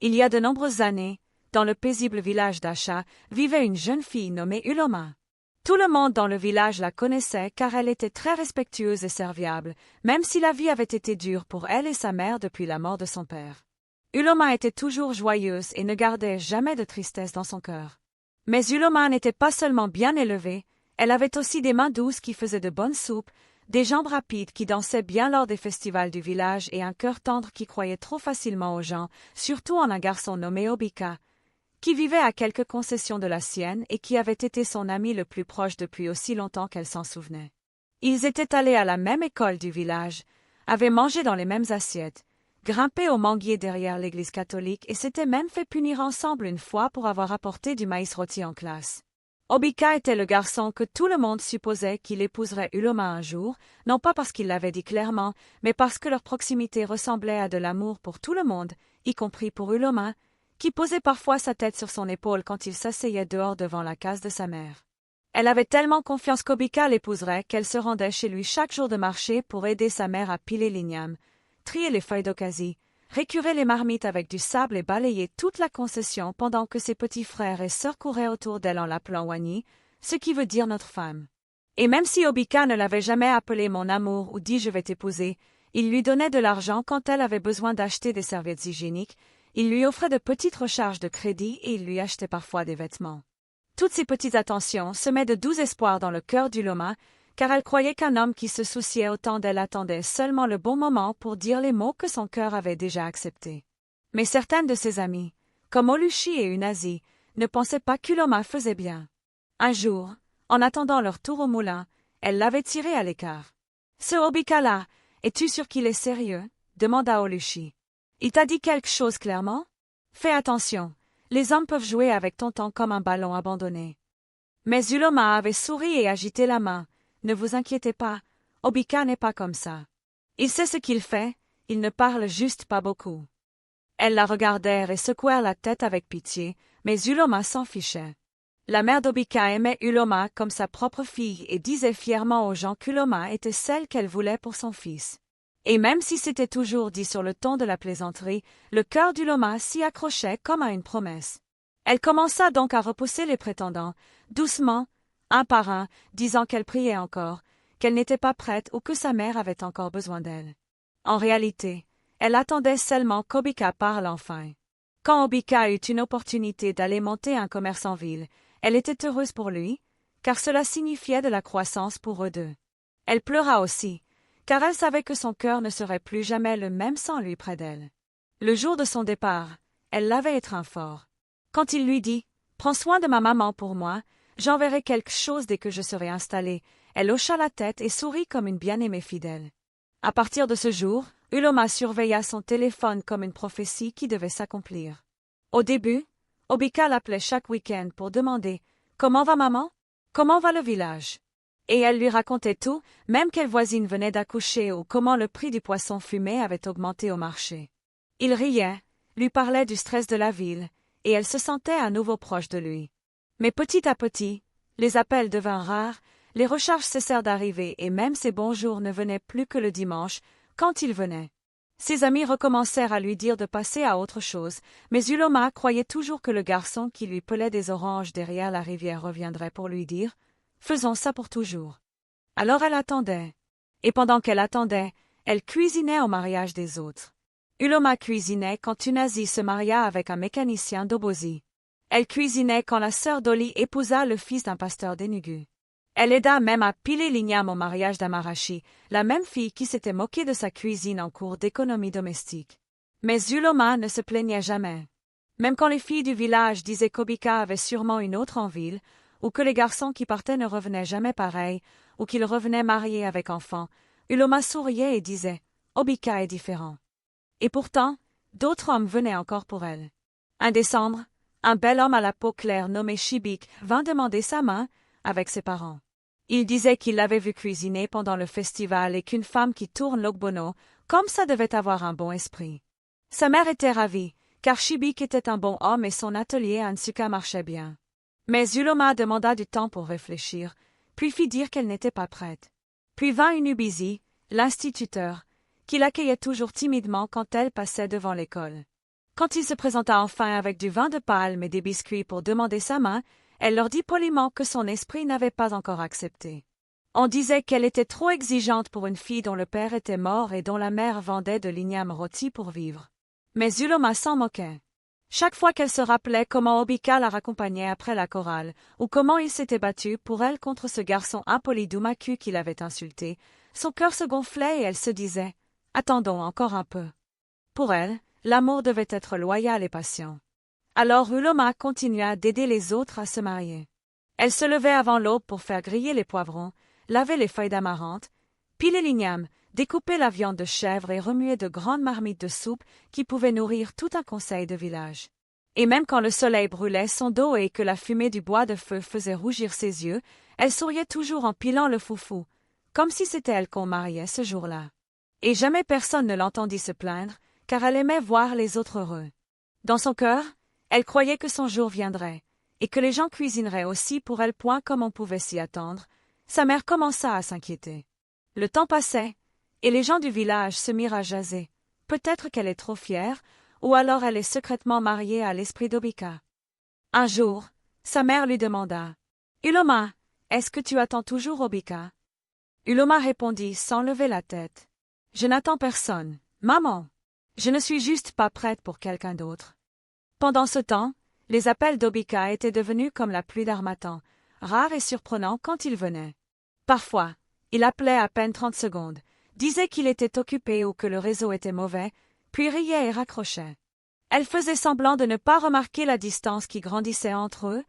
Il y a de nombreuses années, dans le paisible village d'Asha, vivait une jeune fille nommée Uloma. Tout le monde dans le village la connaissait car elle était très respectueuse et serviable, même si la vie avait été dure pour elle et sa mère depuis la mort de son père. Uloma était toujours joyeuse et ne gardait jamais de tristesse dans son cœur. Mais Uloma n'était pas seulement bien élevée, elle avait aussi des mains douces qui faisaient de bonnes soupes, des jambes rapides qui dansaient bien lors des festivals du village et un cœur tendre qui croyait trop facilement aux gens, surtout en un garçon nommé Obika, qui vivait à quelques concessions de la sienne et qui avait été son ami le plus proche depuis aussi longtemps qu'elle s'en souvenait. Ils étaient allés à la même école du village, avaient mangé dans les mêmes assiettes, grimpé au manguier derrière l'église catholique et s'étaient même fait punir ensemble une fois pour avoir apporté du maïs rôti en classe. Obika était le garçon que tout le monde supposait qu'il épouserait Uloma un jour, non pas parce qu'il l'avait dit clairement, mais parce que leur proximité ressemblait à de l'amour pour tout le monde, y compris pour Uloma, qui posait parfois sa tête sur son épaule quand il s'asseyait dehors devant la case de sa mère. Elle avait tellement confiance qu'Obika l'épouserait qu'elle se rendait chez lui chaque jour de marché pour aider sa mère à piler l'igname, trier les feuilles d'occasie, récurer les marmites avec du sable et balayer toute la concession pendant que ses petits frères et sœurs couraient autour d'elle en l'appelant Wani, ce qui veut dire notre femme. Et même si Obika ne l'avait jamais appelée mon amour ou dit je vais t'épouser, il lui donnait de l'argent quand elle avait besoin d'acheter des serviettes hygiéniques, il lui offrait de petites recharges de crédit et il lui achetait parfois des vêtements. Toutes ces petites attentions semaient de doux espoirs dans le cœur d'Uloma, car elle croyait qu'un homme qui se souciait autant d'elle attendait seulement le bon moment pour dire les mots que son cœur avait déjà acceptés. Mais certaines de ses amies, comme Olushi et Unazi, ne pensaient pas qu'Uloma faisait bien. Un jour, en attendant leur tour au moulin, elle l'avait tiré à l'écart. « Ce Obika-là, es-tu sûr qu'il est sérieux ?» demanda Olushi. « Il t'a dit quelque chose clairement ? Fais attention, les hommes peuvent jouer avec ton temps comme un ballon abandonné. » Mais Uloma avait souri et agité la main. « Ne vous inquiétez pas, Obika n'est pas comme ça. Il sait ce qu'il fait, il ne parle juste pas beaucoup. » Elles la regardèrent et secouèrent la tête avec pitié, mais Uloma s'en fichait. La mère d'Obika aimait Uloma comme sa propre fille et disait fièrement aux gens qu'Uloma était celle qu'elle voulait pour son fils. Et même si c'était toujours dit sur le ton de la plaisanterie, le cœur d'Uloma s'y accrochait comme à une promesse. Elle commença donc à repousser les prétendants, doucement, un par un, disant qu'elle priait encore, qu'elle n'était pas prête ou que sa mère avait encore besoin d'elle. En réalité, elle attendait seulement qu'Obika parle enfin. Quand Obika eut une opportunité d'aller monter un commerce en ville, elle était heureuse pour lui, car cela signifiait de la croissance pour eux deux. Elle pleura aussi, car elle savait que son cœur ne serait plus jamais le même sans lui près d'elle. Le jour de son départ, elle l'avait étreint fort. Quand il lui dit « Prends soin de ma maman pour moi, j'enverrai quelque chose dès que je serai installée », elle hocha la tête et sourit comme une bien-aimée fidèle. À partir de ce jour, Uloma surveilla son téléphone comme une prophétie qui devait s'accomplir. Au début, Obika l'appelait chaque week-end pour demander « Comment va maman? Comment va le village ?» Et elle lui racontait tout, même quelle voisine venait d'accoucher ou comment le prix du poisson fumé avait augmenté au marché. Il riait, lui parlait du stress de la ville, et elle se sentait à nouveau proche de lui. Mais petit à petit, les appels devinrent rares, les recharges cessèrent d'arriver et même ses bons jours ne venaient plus que le dimanche, quand ils venaient. Ses amis recommencèrent à lui dire de passer à autre chose, mais Uloma croyait toujours que le garçon qui lui pelait des oranges derrière la rivière reviendrait pour lui dire « Faisons ça pour toujours ». Alors elle attendait. Et pendant qu'elle attendait, elle cuisinait au mariage des autres. Uloma cuisinait quand Unazi se maria avec un mécanicien d'Obosi. Elle cuisinait quand la sœur d'Oli épousa le fils d'un pasteur d'Enugu. Elle aida même à piler l'igname au mariage d'Amarashi, la même fille qui s'était moquée de sa cuisine en cours d'économie domestique. Mais Uloma ne se plaignait jamais. Même quand les filles du village disaient qu'Obika avait sûrement une autre en ville, ou que les garçons qui partaient ne revenaient jamais pareils, ou qu'ils revenaient mariés avec enfants, Uloma souriait et disait « Obika est différent ». Et pourtant, d'autres hommes venaient encore pour elle. Un décembre, un bel homme à la peau claire nommé Shibik vint demander sa main avec ses parents. Il disait qu'il l'avait vu cuisiner pendant le festival et qu'une femme qui tourne l'ogbono, comme ça devait avoir un bon esprit. Sa mère était ravie, car Shibik était un bon homme et son atelier à Nsuka marchait bien. Mais Uloma demanda du temps pour réfléchir, puis fit dire qu'elle n'était pas prête. Puis vint Unubizi, l'instituteur, qui l'accueillait toujours timidement quand elle passait devant l'école. Quand il se présenta enfin avec du vin de palme et des biscuits pour demander sa main, elle leur dit poliment que son esprit n'avait pas encore accepté. On disait qu'elle était trop exigeante pour une fille dont le père était mort et dont la mère vendait de l'igname rôti pour vivre. Mais Uloma s'en moquait. Chaque fois qu'elle se rappelait comment Obika la raccompagnait après la chorale, ou comment il s'était battu pour elle contre ce garçon impoli d'Umaku qui l'avait insulté, son cœur se gonflait et elle se disait « Attendons encore un peu ». Pour elle, l'amour devait être loyal et patient. Alors Uloma continua d'aider les autres à se marier. Elle se levait avant l'aube pour faire griller les poivrons, laver les feuilles d'amarante, piler l'igname, découper la viande de chèvre et remuer de grandes marmites de soupe qui pouvaient nourrir tout un conseil de village. Et même quand le soleil brûlait son dos et que la fumée du bois de feu faisait rougir ses yeux, elle souriait toujours en pilant le foufou, comme si c'était elle qu'on mariait ce jour-là. Et jamais personne ne l'entendit se plaindre, car elle aimait voir les autres heureux. Dans son cœur, elle croyait que son jour viendrait, et que les gens cuisineraient aussi pour elle point comme on pouvait s'y attendre. Sa mère commença à s'inquiéter. Le temps passait, et les gens du village se mirent à jaser. Peut-être qu'elle est trop fière, ou alors elle est secrètement mariée à l'esprit d'Obika. Un jour, sa mère lui demanda « Uloma, est-ce que tu attends toujours Obika ?» Uloma répondit sans lever la tête « Je n'attends personne, maman. Je ne suis juste pas prête pour quelqu'un d'autre. » Pendant ce temps, les appels d'Obika étaient devenus comme la pluie d'harmattan, rares et surprenants quand ils venaient. Parfois, il appelait à peine 30 secondes, disait qu'il était occupé ou que le réseau était mauvais, puis riait et raccrochait. Elle faisait semblant de ne pas remarquer la distance qui grandissait entre eux,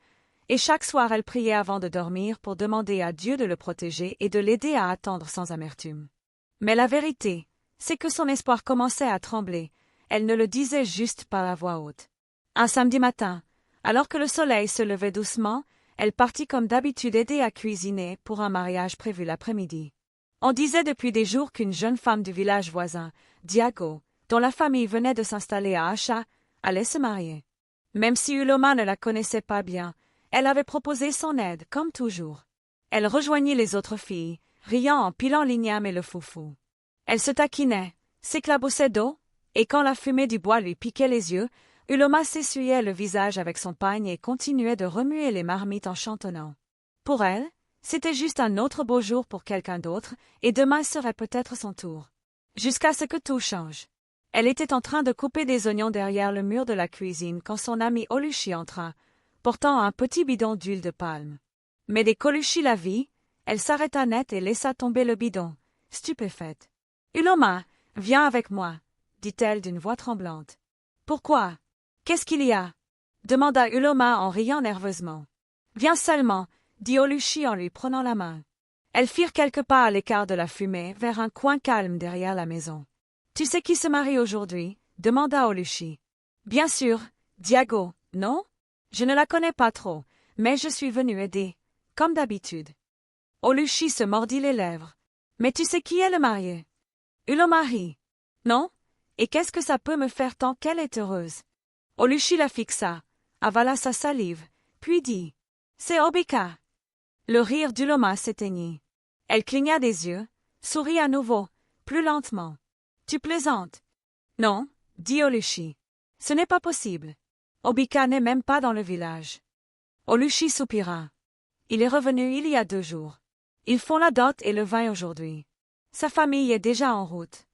et chaque soir elle priait avant de dormir pour demander à Dieu de le protéger et de l'aider à attendre sans amertume. Mais la vérité, c'est que son espoir commençait à trembler, elle ne le disait juste pas à voix haute. Un samedi matin, alors que le soleil se levait doucement, elle partit comme d'habitude aider à cuisiner pour un mariage prévu l'après-midi. On disait depuis des jours qu'une jeune femme du village voisin, Diago, dont la famille venait de s'installer à Asha, allait se marier. Même si Uloma ne la connaissait pas bien, elle avait proposé son aide, comme toujours. Elle rejoignit les autres filles, riant en pilant l'igname et le foufou. Elle se taquinait, s'éclaboussait d'eau, et quand la fumée du bois lui piquait les yeux, Uloma s'essuyait le visage avec son pagne et continuait de remuer les marmites en chantonnant. Pour elle, c'était juste un autre beau jour pour quelqu'un d'autre, et demain serait peut-être son tour. Jusqu'à ce que tout change. Elle était en train de couper des oignons derrière le mur de la cuisine quand son amie Olushi entra, portant un petit bidon d'huile de palme. Mais dès qu'Olushi la vit, elle s'arrêta net et laissa tomber le bidon, stupéfaite. « Uloma, viens avec moi, » dit-elle d'une voix tremblante. « Pourquoi? Qu'est-ce qu'il y a ?» demanda Uloma en riant nerveusement. « Viens seulement, » dit Olushi en lui prenant la main. Elles firent quelques pas à l'écart de la fumée vers un coin calme derrière la maison. « Tu sais qui se marie aujourd'hui » demanda Olushi. « Bien sûr, Diago, non? Je ne la connais pas trop, mais je suis venue aider, comme d'habitude. » Olushi se mordit les lèvres. « Mais tu sais qui est le marié » Uloma rit. « Non? Et qu'est-ce que ça peut me faire tant qu'elle est heureuse ?» Olushi la fixa, avala sa salive, puis dit « C'est Obika !» Le rire d'Uloma s'éteignit. Elle cligna des yeux, sourit à nouveau, plus lentement. « Tu plaisantes ?»« Non, » dit Olushi. « Ce n'est pas possible. Obika n'est même pas dans le village. » Olushi soupira. « Il est revenu il y a 2 jours. Ils font la dot et le vin aujourd'hui. Sa famille est déjà en route. »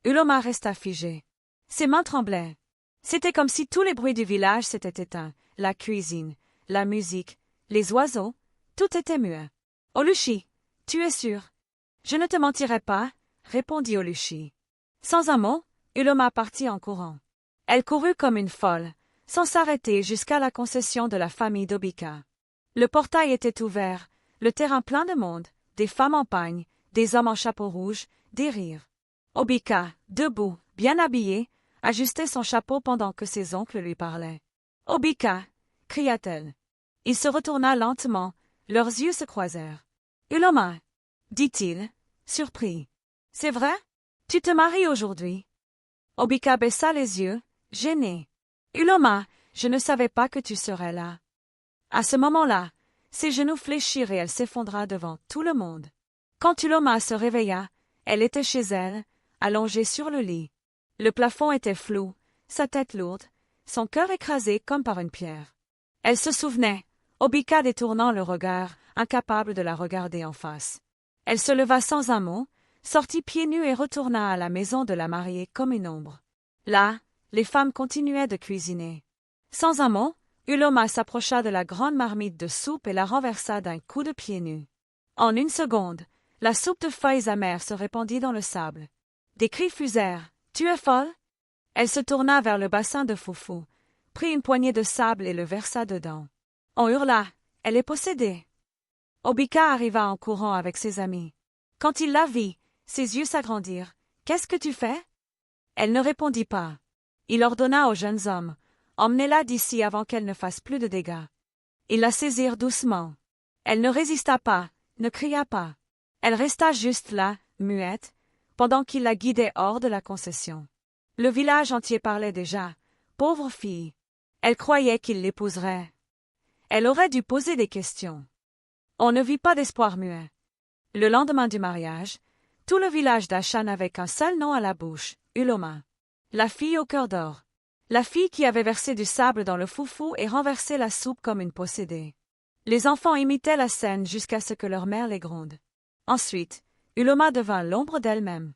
Uloma resta figée. Ses mains tremblaient. C'était comme si tous les bruits du village s'étaient éteints, la cuisine, la musique, les oiseaux, tout était muet. « Olushi, tu es sûr ?»« Je ne te mentirai pas, » répondit Olushi. Sans un mot, Uloma partit en courant. Elle courut comme une folle, sans s'arrêter jusqu'à la concession de la famille d'Obika. Le portail était ouvert, le terrain plein de monde, des femmes en pagne, des hommes en chapeau rouge, des rires. Obika, debout, bien habillée, ajustait son chapeau pendant que ses oncles lui parlaient. « Obika » cria-t-elle. Il se retourna lentement, leurs yeux se croisèrent. « Uloma » dit-il, surpris. « C'est vrai? Tu te maries aujourd'hui ?» Obika baissa les yeux, gênée. « Uloma, je ne savais pas que tu serais là. » À ce moment-là, ses genoux fléchirent et elle s'effondra devant tout le monde. Quand Uloma se réveilla, elle était chez elle, allongée sur le lit. Le plafond était flou, sa tête lourde, son cœur écrasé comme par une pierre. Elle se souvenait, Obika détournant le regard, incapable de la regarder en face. Elle se leva sans un mot, sortit pieds nus et retourna à la maison de la mariée comme une ombre. Là, les femmes continuaient de cuisiner. Sans un mot, Uloma s'approcha de la grande marmite de soupe et la renversa d'un coup de pied nu. En une seconde, la soupe de feuilles amères se répandit dans le sable. Des cris fusèrent. « Tu es folle ?» Elle se tourna vers le bassin de Foufou, prit une poignée de sable et le versa dedans. On hurla. « Elle est possédée !» Obika arriva en courant avec ses amis. Quand il la vit, ses yeux s'agrandirent. « Qu'est-ce que tu fais ?» Elle ne répondit pas. Il ordonna aux jeunes hommes. « Emmenez-la d'ici avant qu'elle ne fasse plus de dégâts. » Ils la saisirent doucement. Elle ne résista pas, ne cria pas. Elle resta juste là, muette, pendant qu'il la guidait hors de la concession. Le village entier parlait déjà. Pauvre fille. Elle croyait qu'il l'épouserait. Elle aurait dû poser des questions. On ne vit pas d'espoir muet. Le lendemain du mariage, tout le village d'Acha n'avait qu'un seul nom à la bouche, Uloma. La fille au cœur d'or. La fille qui avait versé du sable dans le foufou et renversé la soupe comme une possédée. Les enfants imitaient la scène jusqu'à ce que leur mère les gronde. Ensuite, Uloma devint l'ombre d'elle-même.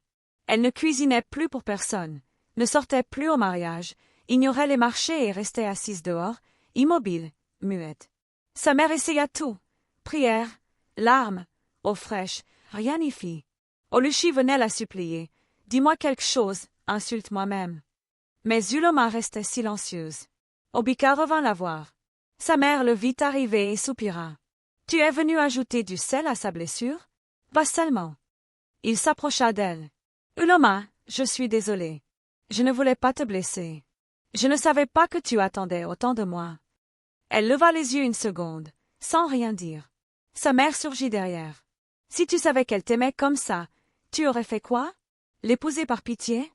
Elle ne cuisinait plus pour personne, ne sortait plus au mariage, ignorait les marchés et restait assise dehors, immobile, muette. Sa mère essaya tout. Prière, larmes, eau fraîche, rien n'y fit. Oluchi venait la supplier. « Dis-moi quelque chose, insulte moi-même. » Mais Uloma restait silencieuse. Obika revint la voir. Sa mère le vit arriver et soupira. « Tu es venu ajouter du sel à sa blessure? Va seulement. » Il s'approcha d'elle. « Uloma, je suis désolé. Je ne voulais pas te blesser. Je ne savais pas que tu attendais autant de moi. » Elle leva les yeux une seconde, sans rien dire. Sa mère surgit derrière. « Si tu savais qu'elle t'aimait comme ça, tu aurais fait quoi? L'épouser par pitié? »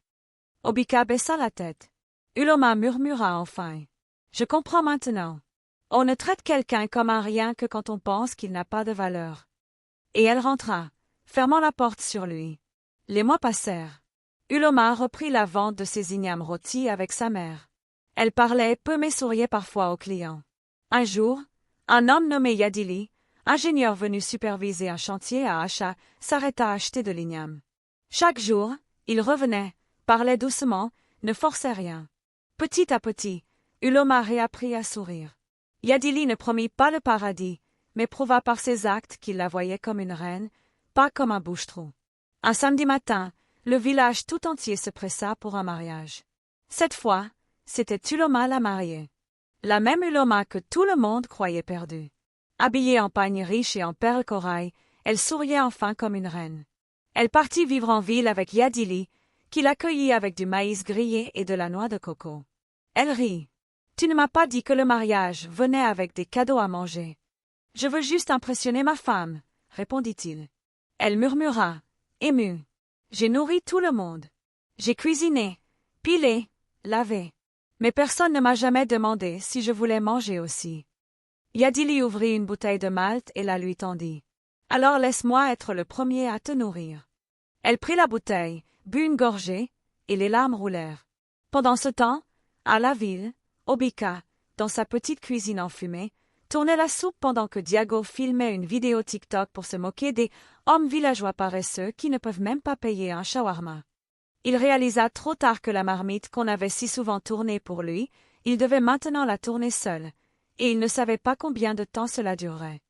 Obika baissa la tête. Uloma murmura enfin. « Je comprends maintenant. On ne traite quelqu'un comme un rien que quand on pense qu'il n'a pas de valeur. » Et elle rentra, fermant la porte sur lui. Les mois passèrent. Uloma reprit la vente de ses ignames rôtis avec sa mère. Elle parlait peu mais souriait parfois aux clients. Un jour, un homme nommé Yadili, ingénieur venu superviser un chantier à Acha, s'arrêta à acheter de l'igname. Chaque jour, il revenait, parlait doucement, ne forçait rien. Petit à petit, Uloma réapprit à sourire. Yadili ne promit pas le paradis, mais prouva par ses actes qu'il la voyait comme une reine, pas comme un bouche-trou. Un samedi matin, le village tout entier se pressa pour un mariage. Cette fois, c'était Uloma la mariée. La même Uloma que tout le monde croyait perdue. Habillée en pagne riche et en perles corail, elle souriait enfin comme une reine. Elle partit vivre en ville avec Yadili, qui l'accueillit avec du maïs grillé et de la noix de coco. Elle rit. « Tu ne m'as pas dit que le mariage venait avec des cadeaux à manger. »« Je veux juste impressionner ma femme, » répondit-il. Elle murmura, émue. « J'ai nourri tout le monde. J'ai cuisiné, pilé, lavé. Mais personne ne m'a jamais demandé si je voulais manger aussi. » Yadili ouvrit une bouteille de malt et la lui tendit. « Alors laisse-moi être le premier à te nourrir. » Elle prit la bouteille, but une gorgée, et les larmes roulèrent. Pendant ce temps, à la ville, Obika, dans sa petite cuisine enfumée, tournait la soupe pendant que Diago filmait une vidéo TikTok pour se moquer des hommes villageois paresseux qui ne peuvent même pas payer un shawarma. Il réalisa trop tard que la marmite qu'on avait si souvent tournée pour lui, il devait maintenant la tourner seul, et il ne savait pas combien de temps cela durerait.